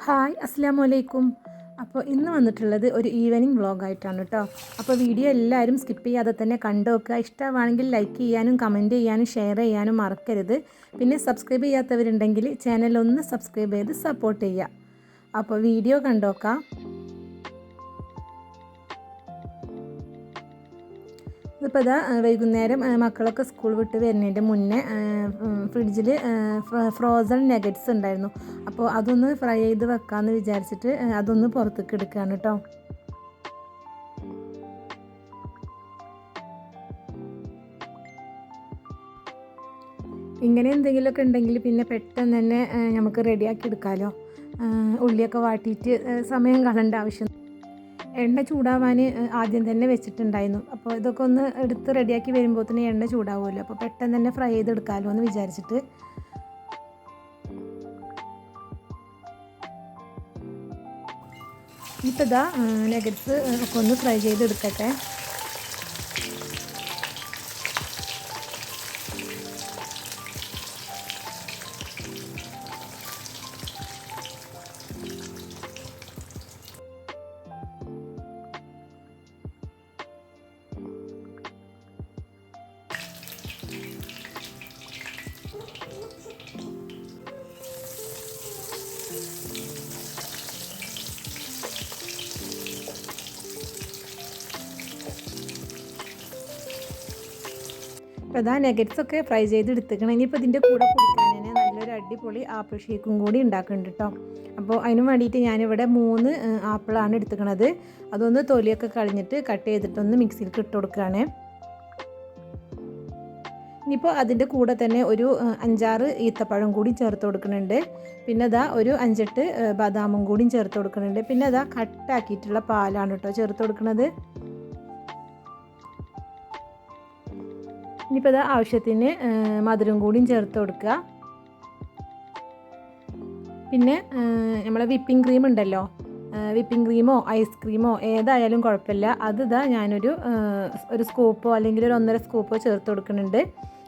Hi അസ്സലാമു അലൈക്കും. അപ്പോൾ ഇന്ന് വന്നിട്ടുള്ളത് ഒരു ഈവനിങ് വ്ളോഗായിട്ടാണ് കേട്ടോ. അപ്പോൾ വീഡിയോ എല്ലാവരും സ്കിപ്പ് ചെയ്യാതെ തന്നെ കണ്ടു നോക്കുക. ഇഷ്ടമാണെങ്കിൽ ലൈക്ക് ചെയ്യാനും കമൻറ്റ് ചെയ്യാനും ഷെയർ ചെയ്യാനും മറക്കരുത്. പിന്നെ സബ്സ്ക്രൈബ് ചെയ്യാത്തവരുണ്ടെങ്കിൽ ചാനലൊന്ന് സബ്സ്ക്രൈബ് ചെയ്ത് സപ്പോർട്ട് ചെയ്യുക. അപ്പോൾ വീഡിയോ കണ്ടു നോക്കാം. ഇതിപ്പോൾ ഇതാ വൈകുന്നേരം മക്കളൊക്കെ സ്കൂൾ വിട്ട് വരുന്നതിൻ്റെ മുന്നേ ഫ്രിഡ്ജിൽ ഫ്രോസൺ നഗറ്റ്സ് ഉണ്ടായിരുന്നു. അപ്പോൾ അതൊന്ന് ഫ്രൈ ചെയ്ത് വെക്കാമെന്ന് വിചാരിച്ചിട്ട് അതൊന്ന് പുറത്തേക്ക് എടുക്കുകയാണ് കേട്ടോ. ഇങ്ങനെ എന്തെങ്കിലുമൊക്കെ ഉണ്ടെങ്കിൽ പിന്നെ പെട്ടെന്ന് തന്നെ നമുക്ക് റെഡിയാക്കി എടുക്കാമല്ലോ. ഉള്ളിയൊക്കെ വാട്ടിയിട്ട് സമയം കളയേണ്ട ആവശ്യം. എണ്ണ ചൂടാവാൻ ആദ്യം തന്നെ വെച്ചിട്ടുണ്ടായിരുന്നു. അപ്പോൾ ഇതൊക്കെ ഒന്ന് എടുത്ത് റെഡിയാക്കി വരുമ്പോൾ തന്നെ എണ്ണ ചൂടാവുമല്ലോ. അപ്പോൾ പെട്ടെന്ന് തന്നെ ഫ്രൈ ചെയ്തെടുക്കാമല്ലോ എന്ന് വിചാരിച്ചിട്ട് ഇപ്പോൾ ഇതാ നഗറ്റ്സ് ഒക്കെ ഒന്ന് ഫ്രൈ ചെയ്തെടുക്കട്ടെ. അപ്പോൾ അതാ നഗറ്റ്സൊക്കെ ഫ്രൈ ചെയ്തെടുത്തേക്കണം. ഇനിയിപ്പോൾ ഇതിൻ്റെ കൂടെ കുടിക്കാൻ തന്നെ നല്ലൊരു അടിപൊളി ആപ്പിൾ ഷേക്കും കൂടി ഉണ്ടാക്കുന്നുണ്ട് കേട്ടോ. അപ്പോൾ അതിന് വേണ്ടിയിട്ട് ഞാനിവിടെ 3 ആപ്പിളാണ് എടുത്തുക്കണത്. അതൊന്ന് തൊലിയൊക്കെ കളഞ്ഞിട്ട് കട്ട് ചെയ്തിട്ടൊന്ന് മിക്സിയിലേക്ക് ഇട്ട് കൊടുക്കുകയാണ്. ഇനിയിപ്പോൾ അതിൻ്റെ കൂടെ തന്നെ ഒരു 5-6 ഈത്തപ്പഴം കൂടി ചേർത്ത് കൊടുക്കുന്നുണ്ട്. പിന്നെ അതാ ഒരു 5-8 ബദാമും കൂടി ചേർത്ത് കൊടുക്കുന്നുണ്ട്. പിന്നെ അതാ കട്ടാക്കിയിട്ടുള്ള പാലാണ് കേട്ടോ ചേർത്ത് കൊടുക്കുന്നത്. ഇനിയിപ്പോൾ അത് ആവശ്യത്തിന് മധുരം കൂടിയും ചേർത്ത് കൊടുക്കുക. പിന്നെ നമ്മളെ വിപ്പിംഗ് ക്രീം ഉണ്ടല്ലോ, വിപ്പിംഗ് ക്രീമോ ഐസ്ക്രീമോ ഏതായാലും കുഴപ്പമില്ല. അത് ഇതാ ഞാനൊരു സ്കൂപ്പോ അല്ലെങ്കിൽ ഒരു 1.5 സ്കൂപ്പോ ചേർത്ത് കൊടുക്കുന്നുണ്ട്.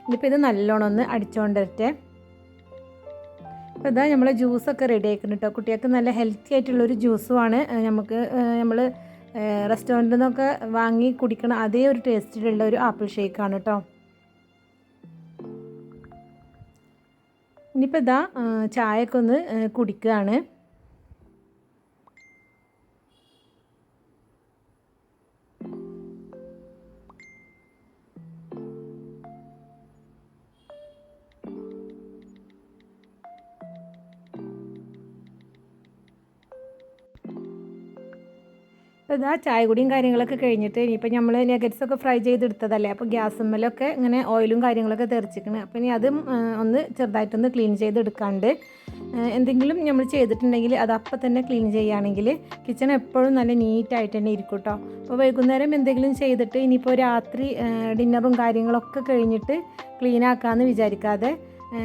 ഇനിയിപ്പോൾ ഇത് നല്ലോണം ഒന്ന് അടിച്ചുകൊണ്ടിരട്ടെ. അപ്പോൾ ഇതാ നമ്മളെ ജ്യൂസൊക്കെ റെഡി ആയിക്കുന്നുണ്ട് കേട്ടോ. കുട്ടികൾക്ക് നല്ല ഹെൽത്തി ആയിട്ടുള്ളൊരു ജ്യൂസുമാണ്. നമ്മൾ റെസ്റ്റോറൻറ്റിൽ നിന്നൊക്കെ വാങ്ങി കുടിക്കണം അതേ ഒരു ടേസ്റ്റിലുള്ള ഒരു ആപ്പിൾ ഷേക്കാണ് കേട്ടോ. ഇനിയിപ്പോൾ ഇതാ ചായയൊക്കെ ഒന്ന് കുടിക്കുകയാണ്. അപ്പോൾ ഇതാ ചായ കുടിയും കാര്യങ്ങളൊക്കെ കഴിഞ്ഞിട്ട് ഇനിയിപ്പോൾ നമ്മൾ നഗറ്റ്സൊക്കെ ഫ്രൈ ചെയ്തെടുത്തതല്ലേ, അപ്പോൾ ഗ്യാസുമ്മലൊക്കെ ഇങ്ങനെ ഓയിലും കാര്യങ്ങളൊക്കെ തെറിച്ചിക്കണം. അപ്പോൾ ഇനി അതും ഒന്ന് ചെറുതായിട്ടൊന്ന് ക്ലീൻ ചെയ്തെടുക്കാണ്ട് എന്തെങ്കിലും നമ്മൾ ചെയ്തിട്ടുണ്ടെങ്കിൽ അത് അപ്പം തന്നെ ക്ലീൻ ചെയ്യുകയാണെങ്കിൽ കിച്ചൺ എപ്പോഴും നല്ല നീറ്റായിട്ട് തന്നെ ഇരിക്കും കേട്ടോ. അപ്പോൾ വൈകുന്നേരം എന്തെങ്കിലും ചെയ്തിട്ട് ഇനിയിപ്പോൾ രാത്രി ഡിന്നറും കാര്യങ്ങളൊക്കെ കഴിഞ്ഞിട്ട് ക്ലീൻ ആക്കാമെന്ന് വിചാരിക്കാതെ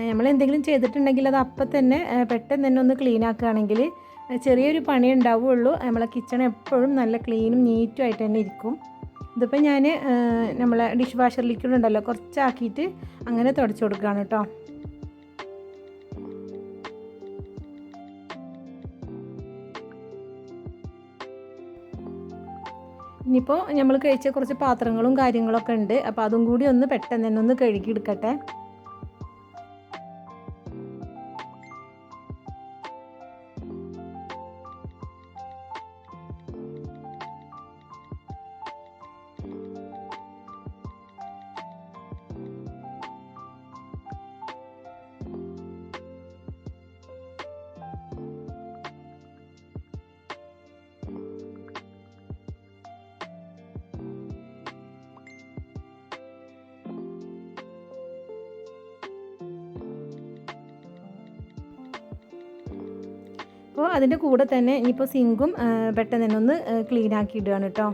നമ്മൾ എന്തെങ്കിലും ചെയ്തിട്ടുണ്ടെങ്കിൽ അത് അപ്പം തന്നെ പെട്ടെന്ന് തന്നെ ഒന്ന് ക്ലീൻ ആക്കുകയാണെങ്കിൽ ചെറിയൊരു പണി ഉണ്ടാവുകയുള്ളൂ. നമ്മളെ കിച്ചൺ എപ്പോഴും നല്ല ക്ലീനും നീറ്റും ആയിട്ട് തന്നെ ഇരിക്കും. ഇതിപ്പോൾ ഞാൻ നമ്മളെ ഡിഷ് വാഷർ ലിക്വിഡ് ഉണ്ടല്ലോ കുറച്ചാക്കിയിട്ട് അങ്ങനെ തുടച്ചു കൊടുക്കുകയാണ് കേട്ടോ. ഇനിയിപ്പോൾ നമ്മൾ കഴിച്ച കുറച്ച് പാത്രങ്ങളും കാര്യങ്ങളൊക്കെ ഉണ്ട്. അപ്പോൾ അതും കൂടി ഒന്ന് പെട്ടെന്ന് തന്നെ ഒന്ന് കഴുകിയെടുക്കട്ടെ. അപ്പോൾ അതിൻ്റെ കൂടെ തന്നെ ഇനിയിപ്പോൾ സിങ്കും പെട്ടെന്ന് തന്നെ ഒന്ന് ക്ലീൻ ആക്കി ഇടുകയാണ് കേട്ടോ.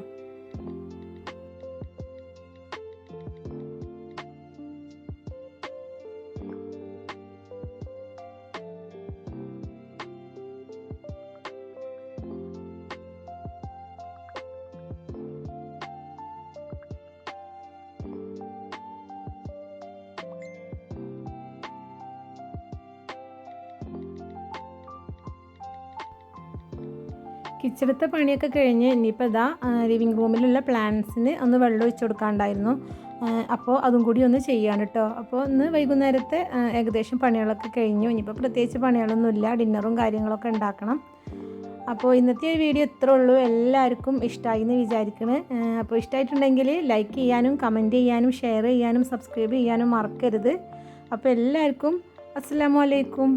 കിച്ചണത്തെ പണിയൊക്കെ കഴിഞ്ഞ് ഇനിയിപ്പോൾ ഇതാ ലിവിങ് റൂമിലുള്ള പ്ലാന്റ്സിന് ഒന്ന് വെള്ളം ഒഴിച്ച് കൊടുക്കാണ്ടായിരുന്നു. അപ്പോൾ അതും കൂടി ഒന്ന് ചെയ്യാണ് കേട്ടോ. അപ്പോൾ ഇന്ന് വൈകുന്നേരത്തെ ഏകദേശം പണികളൊക്കെ കഴിഞ്ഞു. ഇനിയിപ്പോൾ പ്രത്യേകിച്ച് പണികളൊന്നുമില്ല, ഡിന്നറും കാര്യങ്ങളൊക്കെ ഉണ്ടാക്കണം. അപ്പോൾ ഇന്നത്തെ വീഡിയോ ഇത്രേ ഉള്ളൂ. എല്ലാവർക്കും ഇഷ്ടമായി എന്ന് വിചാരിക്കണേ. അപ്പോൾ ഇഷ്ടമായിട്ടുണ്ടെങ്കിൽ ലൈക്ക് ചെയ്യാനും കമൻറ്റ് ചെയ്യാനും ഷെയർ ചെയ്യാനും സബ്സ്ക്രൈബ് ചെയ്യാനും മറക്കരുത്. അപ്പോൾ എല്ലാവർക്കും അസ്സലാമു അലൈക്കും.